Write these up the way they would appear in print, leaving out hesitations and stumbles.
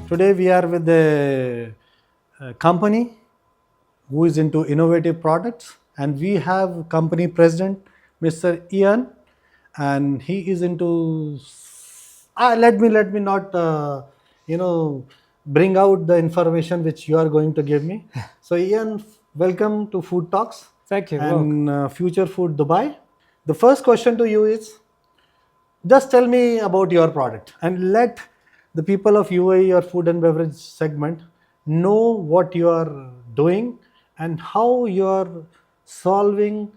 Today we are with a company who is into innovative products, and we have company president Mr. Iain, and he is into. Let me not bring out the information which you are going to give me. So Iain, welcome to Food Talks. Thank you. And Future Food Dubai. The first question to you is, just tell me about your product and let the people of UAE or food and beverage segment know what you are doing and how you are solving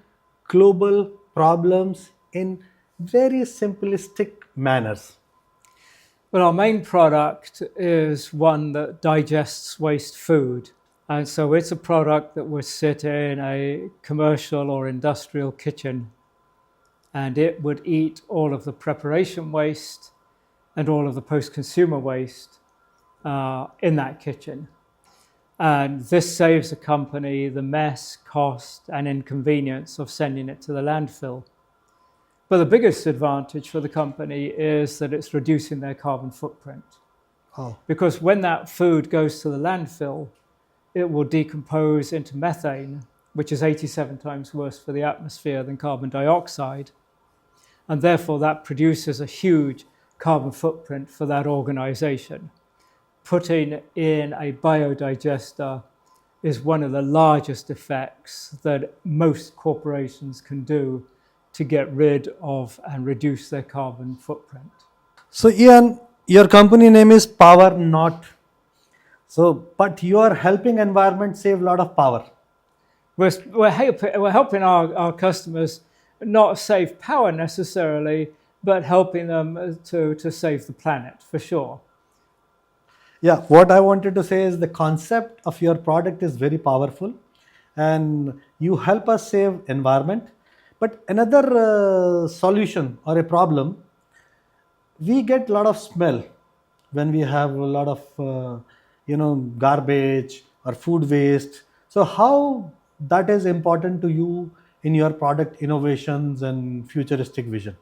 global problems in very simplistic manners. Well, our main product is one that digests waste food. And so it's a product that would sit in a commercial or industrial kitchen, and it would eat all of the preparation waste and all of the post-consumer waste in that kitchen. And this saves a company the mess, cost, and inconvenience of sending it to the landfill. But the biggest advantage for the company is that it's reducing their carbon footprint. Oh. Because when that food goes to the landfill, it will decompose into methane, which is 87 times worse for the atmosphere than carbon dioxide. And therefore, that produces a huge carbon footprint for that organization. Putting in a biodigester is one of the largest effects that most corporations can do to get rid of and reduce their carbon footprint. So Iain, your company name is Power Not. So, but you are helping environment save a lot of power. We're helping our customers not save power necessarily, but helping them to save the planet, for sure. Yeah, what I wanted to say is the concept of your product is very powerful, and you help us save environment. But another solution or a problem, we get a lot of smell when we have a lot of garbage or food waste. So how that is important to you in your product innovations and futuristic vision?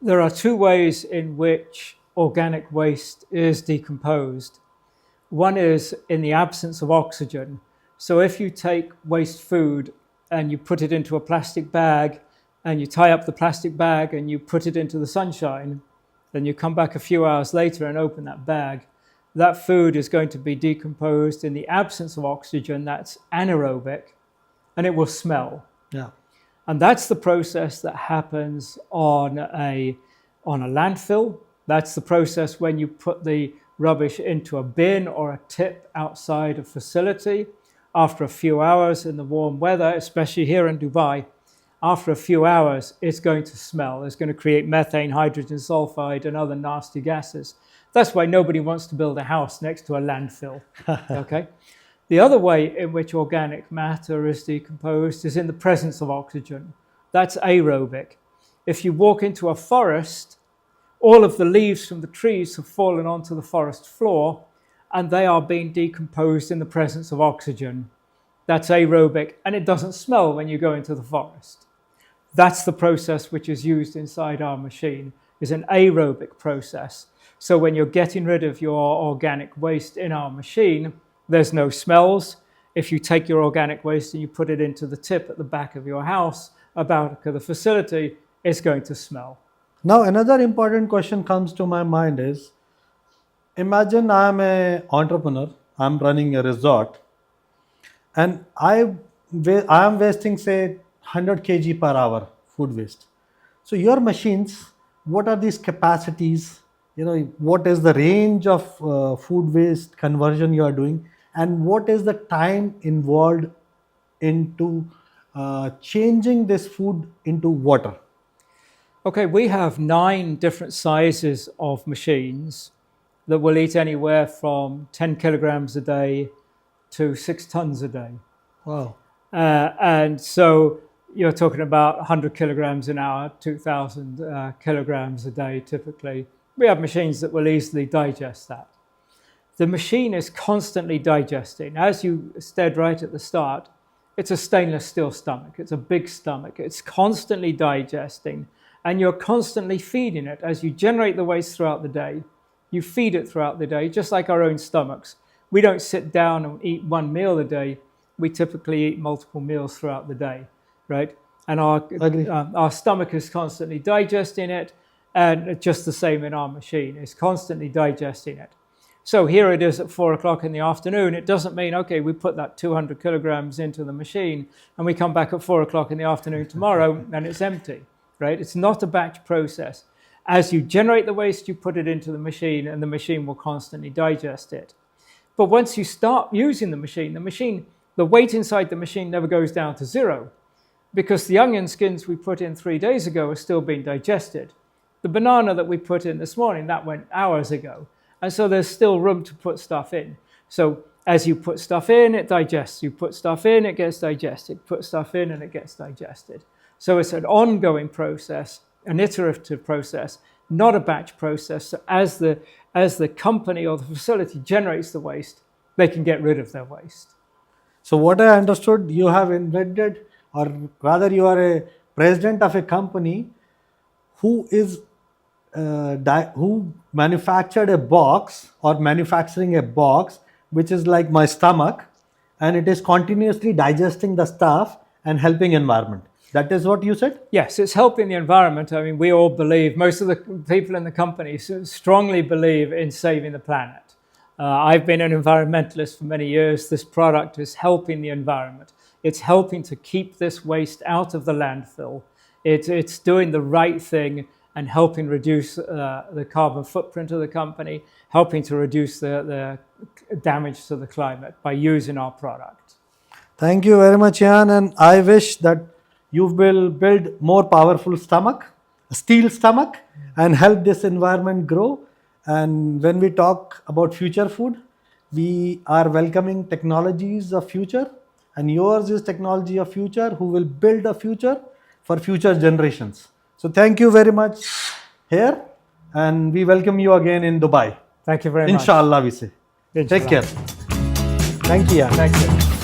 There are two ways in which organic waste is decomposed. One is in the absence of oxygen. So if you take waste food and you put it into a plastic bag and you tie up the plastic bag and you put it into the sunshine, then you come back a few hours later and open that bag, that food is going to be decomposed in the absence of oxygen. That's anaerobic, and it will smell. Yeah. And that's the process that happens on a landfill. That's the process when you put the rubbish into a bin or a tip outside a facility. After a few hours in the warm weather, especially here in Dubai, after a few hours, it's going to smell. It's going to create methane, hydrogen sulfide, and other nasty gases. That's why nobody wants to build a house next to a landfill. Okay. The other way in which organic matter is decomposed is in the presence of oxygen. That's aerobic. If you walk into a forest, all of the leaves from the trees have fallen onto the forest floor, and they are being decomposed in the presence of oxygen. That's aerobic, and it doesn't smell when you go into the forest. That's the process which is used inside our machine, is an aerobic process. So when you're getting rid of your organic waste in our machine, there's no smells. If you take your organic waste and you put it into the tip at the back of your house, about the facility, it's going to smell. Now, another important question comes to my mind is, imagine I am an entrepreneur, I'm running a resort, and I am wasting, say, 100 kg per hour food waste. So your machines, what are these capacities? What is the range of food waste conversion you are doing, and what is the time involved into changing this food into water? Okay, we have 9 different sizes of machines that will eat anywhere from 10 kilograms a day to 6 tons a day. Wow. And so you're talking about 100 kilograms an hour, 2,000 kilograms a day typically. We have machines that will easily digest that. The machine is constantly digesting. As you said right at the start, it's a stainless steel stomach. It's a big stomach. It's constantly digesting, and you're constantly feeding it. As you generate the waste throughout the day, You feed it throughout the day, just like our own stomachs. We don't sit down and eat one meal a day. We typically eat multiple meals throughout the day, right? And our stomach is constantly digesting it, and just the same in our machine. It's constantly digesting it. So here it is at 4 o'clock in the afternoon. It doesn't mean, okay, we put that 200 kilograms into the machine and we come back at 4 o'clock in the afternoon tomorrow and it's empty, right? It's not a batch process. As you generate the waste, you put it into the machine and the machine will constantly digest it. But once you start using the machine, the weight inside the machine never goes down to zero because the onion skins we put in 3 days ago are still being digested. The banana that we put in this morning, that went hours ago. And so there's still room to put stuff in. So as you put stuff in, it digests. You put stuff in, it gets digested. Put stuff in and it gets digested. So it's an ongoing process, an iterative process, not a batch process. So as the company or the facility generates the waste, they can get rid of their waste. So what I understood, you have invented, or rather you are a president of a company who manufactured a box or manufacturing a box which is like my stomach, and it is continuously digesting the stuff and helping environment. That is what you said? Yes, it's helping the environment. I mean, we all believe, most of the people in the company strongly believe in saving the planet. I've been an environmentalist for many years. This product is helping the environment. It's helping to keep this waste out of the landfill. It's doing the right thing and helping reduce the carbon footprint of the company, helping to reduce the damage to the climate by using our product. Thank you very much, Iain, and I wish that you will build more powerful stomach, steel stomach, and help this environment grow. And when we talk about future food, we are welcoming technologies of future, and yours is technology of future who will build a future for future generations. So thank you very much here, and we welcome you again in Dubai. Thank you very much. Inshallah, we say. Inshallah. Take care. Thank you, Iain. Thank you.